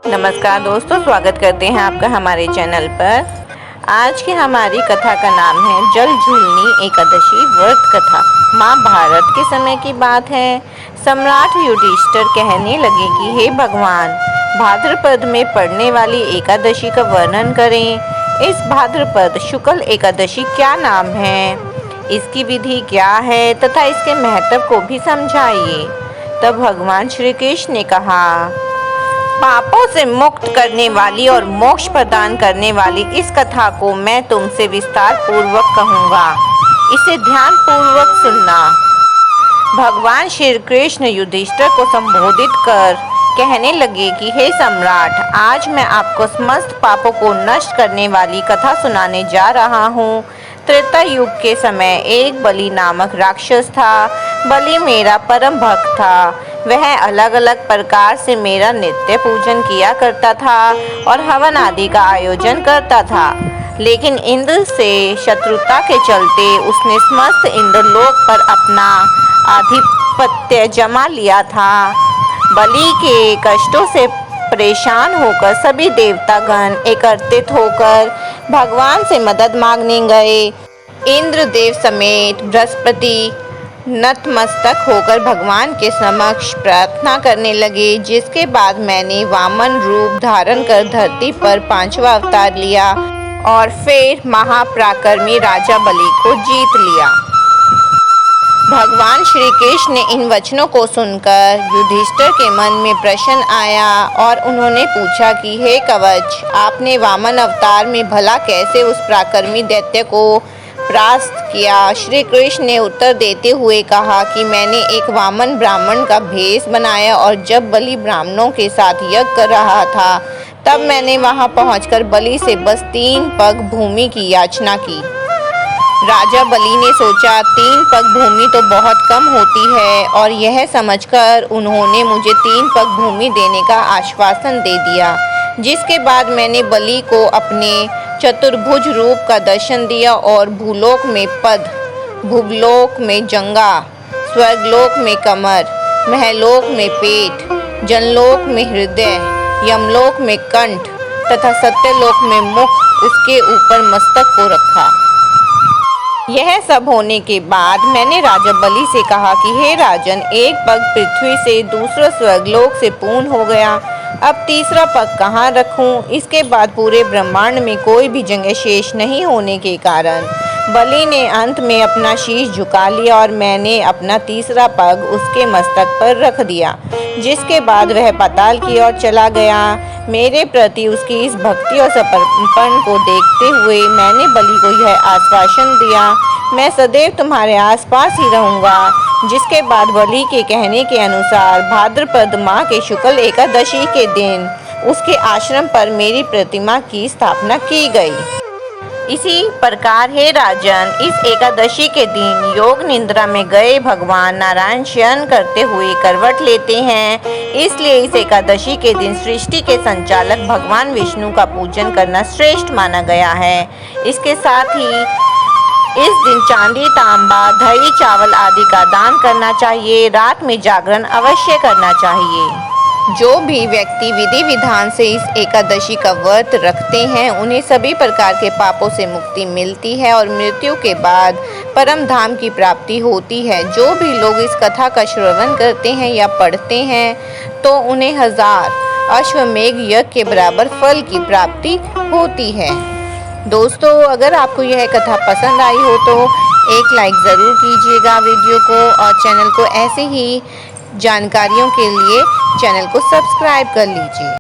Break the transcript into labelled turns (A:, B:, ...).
A: नमस्कार दोस्तों, स्वागत करते हैं आपका हमारे चैनल पर। आज की हमारी कथा का नाम है जल झूलनी एकादशी व्रत कथा। महाभारत के समय की बात है। सम्राट युधिष्ठिर कहने लगे कि हे भगवान, भाद्रपद में पड़ने वाली एकादशी का वर्णन करें। इस भाद्रपद शुक्ल एकादशी क्या नाम है, इसकी विधि क्या है तथा इसके महत्व को भी समझाइए। तब भगवान श्री कृष्ण ने कहा, पापों से मुक्त करने वाली और मोक्ष प्रदान करने वाली इस कथा को मैं तुमसे विस्तार पूर्वक कहूँगा, इसे ध्यान पूर्वक सुनना। भगवान श्री कृष्ण युधिष्ठिर को संबोधित कर कहने लगे कि हे सम्राट, आज मैं आपको समस्त पापों को नष्ट करने वाली कथा सुनाने जा रहा हूँ। त्रेता युग के समय एक बलि नामक राक्षस था। बलि मेरा परम भक्त था। वह अलग अलग प्रकार से मेरा नित्य पूजन किया करता था और हवन आदि का आयोजन करता था। लेकिन इंद्र से शत्रुता के चलते उसने समस्त इंद्रलोक पर अपना आधिपत्य जमा लिया था। बलि के कष्टों से परेशान होकर सभी देवतागण एकत्रित होकर भगवान से मदद मांगने गए। इंद्रदेव समेत बृहस्पति नतमस्तक होकर भगवान के समक्ष प्रार्थना करने लगे, जिसके बाद मैंने वामन रूप धारण कर धरती पर 5वां अवतार लिया और फिर महापराक्रमी राजा बलि को जीत लिया। भगवान श्री कृष्ण ने इन वचनों को सुनकर युधिष्ठिर के मन में प्रश्न आया और उन्होंने पूछा कि हे कवच, आपने वामन अवतार में भला कैसे उस पराक्रमी दैत्य को परास्त किया। श्री कृष्ण ने उत्तर देते हुए कहा कि मैंने एक वामन ब्राह्मण का भेष बनाया और जब बलि ब्राह्मणों के साथ यज्ञ कर रहा था तब मैंने वहां पहुंचकर बलि से बस 3 पग भूमि की याचना की। राजा बलि ने सोचा 3 पग भूमि तो बहुत कम होती है और यह समझकर उन्होंने मुझे 3 पग भूमि देने का आश्वासन दे दिया। जिसके बाद मैंने बलि को अपने चतुर्भुज रूप का दर्शन दिया और भूलोक में पद, भुवलोक में जंगा, स्वर्गलोक में कमर, महलोक में पेट, जनलोक में हृदय, यमलोक में कंठ तथा सत्यलोक में मुख, उसके ऊपर मस्तक को रखा। यह सब होने के बाद मैंने राजा बलि से कहा कि हे राजन, एक पग पृथ्वी से, दूसरा स्वर्गलोक से पूर्ण हो गया, अब तीसरा पग कहाँ रखूं? इसके बाद पूरे ब्रह्मांड में कोई भी जगह शेष नहीं होने के कारण बलि ने अंत में अपना शीश झुका लिया और मैंने अपना तीसरा पग उसके मस्तक पर रख दिया। जिसके बाद वह पाताल की ओर चला गया। मेरे प्रति उसकी इस भक्ति और समर्पण को देखते हुए मैंने बलि को यह आश्वासन दिया, मैं सदैव तुम्हारे आसपास ही रहूँगा। जिसके बाद बलि के कहने के अनुसार भाद्रपद माह के शुक्ल एकादशी के दिन उसके आश्रम पर मेरी प्रतिमा की स्थापना की गई। इसी प्रकार हे राजन, इस एकादशी के दिन योग निद्रा में गए भगवान नारायण शयन करते हुए करवट लेते हैं। इसलिए इस एकादशी के दिन सृष्टि के संचालक भगवान विष्णु का पूजन करना श्रेष्ठ माना गया है। इसके साथ ही इस दिन चांदी, तांबा, दही, चावल आदि का दान करना चाहिए। रात में जागरण अवश्य करना चाहिए। जो भी व्यक्ति विधि विधान से इस एकादशी का व्रत रखते हैं उन्हें सभी प्रकार के पापों से मुक्ति मिलती है और मृत्यु के बाद परम धाम की प्राप्ति होती है। जो भी लोग इस कथा का श्रवण करते हैं या पढ़ते हैं तो उन्हें 1000 अश्वमेघ यज्ञ के बराबर फल की प्राप्ति होती है। दोस्तों, अगर आपको यह कथा पसंद आई हो तो एक लाइक ज़रूर कीजिएगा वीडियो को और चैनल को ऐसे ही जानकारियों के लिए चैनल को सब्सक्राइब कर लीजिए।